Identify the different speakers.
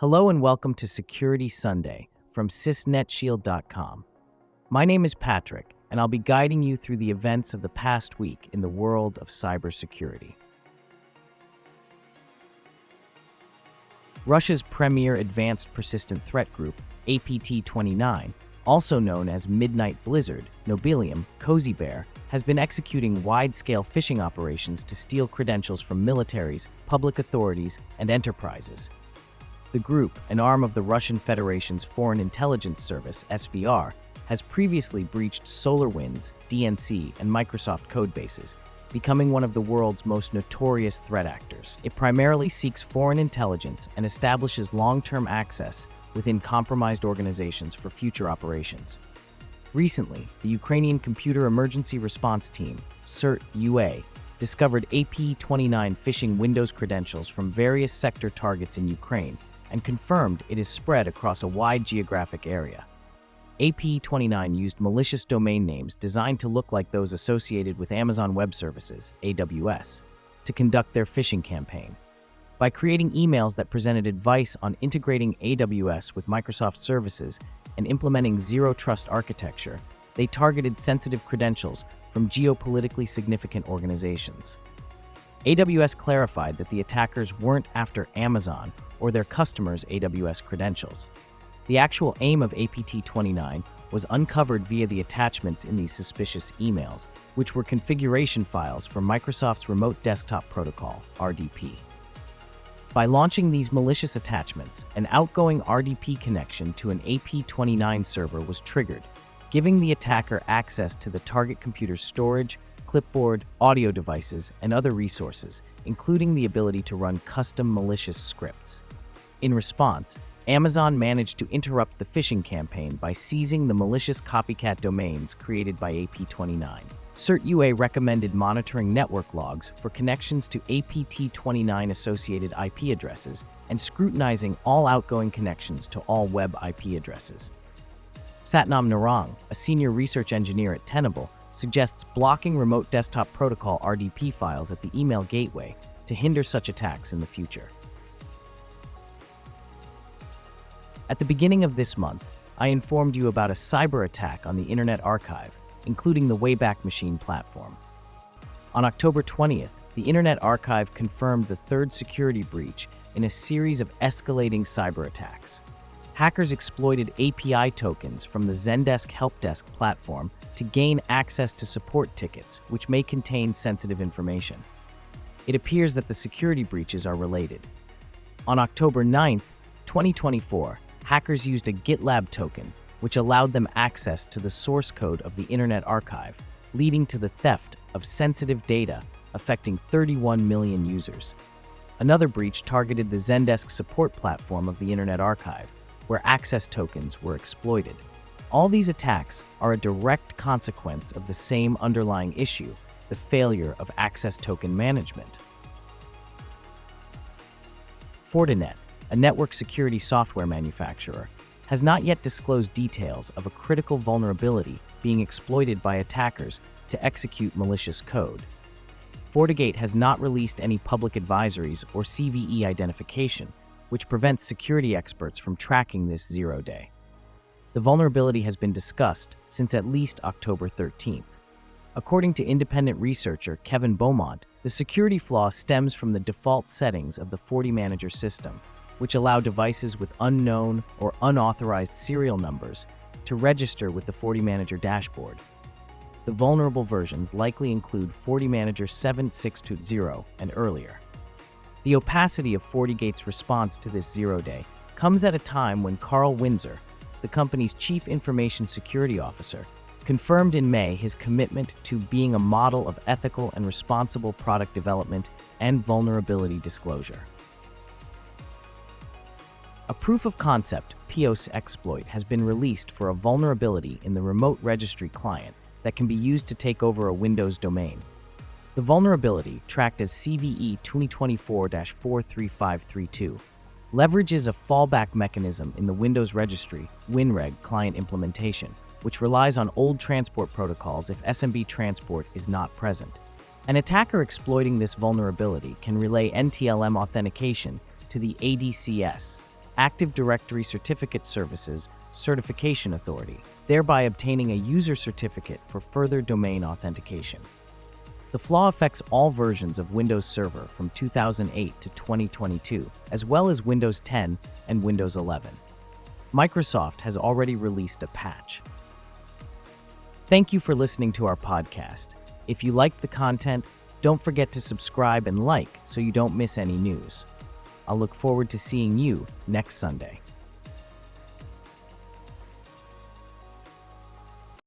Speaker 1: Hello and welcome to Security Sunday from sysnetshield.com. My name is Patrick, and I'll be guiding you through the events of the past week in the world of cybersecurity. Russia's premier advanced persistent threat group, APT29, also known as Midnight Blizzard, Nobilium, Cozy Bear, has been executing wide-scale phishing operations to steal credentials from militaries, public authorities, and enterprises. The group, an arm of the Russian Federation's Foreign Intelligence Service, SVR, has previously breached SolarWinds, DNC, and Microsoft codebases, becoming one of the world's most notorious threat actors. It primarily seeks foreign intelligence and establishes long-term access within compromised organizations for future operations. Recently, the Ukrainian Computer Emergency Response Team, CERT-UA, discovered APT29 phishing Windows credentials from various sector targets in Ukraine and confirmed it is spread across a wide geographic area. APT29 used malicious domain names designed to look like those associated with Amazon Web Services, AWS, to conduct their phishing campaign. By creating emails that presented advice on integrating AWS with Microsoft services and implementing zero-trust architecture, they targeted sensitive credentials from geopolitically significant organizations. AWS clarified that the attackers weren't after Amazon or their customers' AWS credentials. The actual aim of APT29 was uncovered via the attachments in these suspicious emails, which were configuration files for Microsoft's Remote Desktop Protocol, RDP. By launching these malicious attachments, an outgoing RDP connection to an APT29 server was triggered, giving the attacker access to the target computer's storage, clipboard, audio devices, and other resources, including the ability to run custom malicious scripts. In response, Amazon managed to interrupt the phishing campaign by seizing the malicious copycat domains created by APT29. CERT-UA recommended monitoring network logs for connections to APT29 associated IP addresses and scrutinizing all outgoing connections to all web IP addresses. Satnam Narang, a senior research engineer at Tenable, suggests blocking Remote Desktop Protocol RDP files at the email gateway to hinder such attacks in the future. At the beginning of this month, I informed you about a cyber attack on the Internet Archive, including the Wayback Machine platform. On October 20th, the Internet Archive confirmed the third security breach in a series of escalating cyber attacks. Hackers exploited API tokens from the Zendesk Helpdesk platform to gain access to support tickets, which may contain sensitive information. It appears that the security breaches are related. On October 9th, 2024, hackers used a GitLab token, which allowed them access to the source code of the Internet Archive, leading to the theft of sensitive data affecting 31 million users. Another breach targeted the Zendesk support platform of the Internet Archive, where access tokens were exploited. All these attacks are a direct consequence of the same underlying issue, the failure of access token management. Fortinet, a network security software manufacturer, has not yet disclosed details of a critical vulnerability being exploited by attackers to execute malicious code. FortiGate has not released any public advisories or CVE identification, which prevents security experts from tracking this zero-day. The vulnerability has been discussed since at least October 13th. According to independent researcher Kevin Beaumont, the security flaw stems from the default settings of the FortiManager system, which allow devices with unknown or unauthorized serial numbers to register with the FortiManager dashboard. The vulnerable versions likely include FortiManager 7.6.0 and earlier. The opacity of FortiGate's response to this zero-day comes at a time when Carl Windsor, the company's chief information security officer, confirmed in May his commitment to being a model of ethical and responsible product development and vulnerability disclosure. A proof-of-concept POS exploit has been released for a vulnerability in the remote registry client that can be used to take over a Windows domain. The vulnerability, tracked as CVE 2024-43532, leverages a fallback mechanism in the Windows registry, WinReg client implementation, which relies on old transport protocols if SMB transport is not present. An attacker exploiting this vulnerability can relay NTLM authentication to the ADCS, Active Directory Certificate Services Certification Authority, thereby obtaining a user certificate for further domain authentication. The flaw affects all versions of Windows Server from 2008 to 2022, as well as Windows 10 and Windows 11. Microsoft has already released a patch. Thank you for listening to our podcast. If you liked the content, don't forget to subscribe and like so you don't miss any news. I'll look forward to seeing you next Sunday.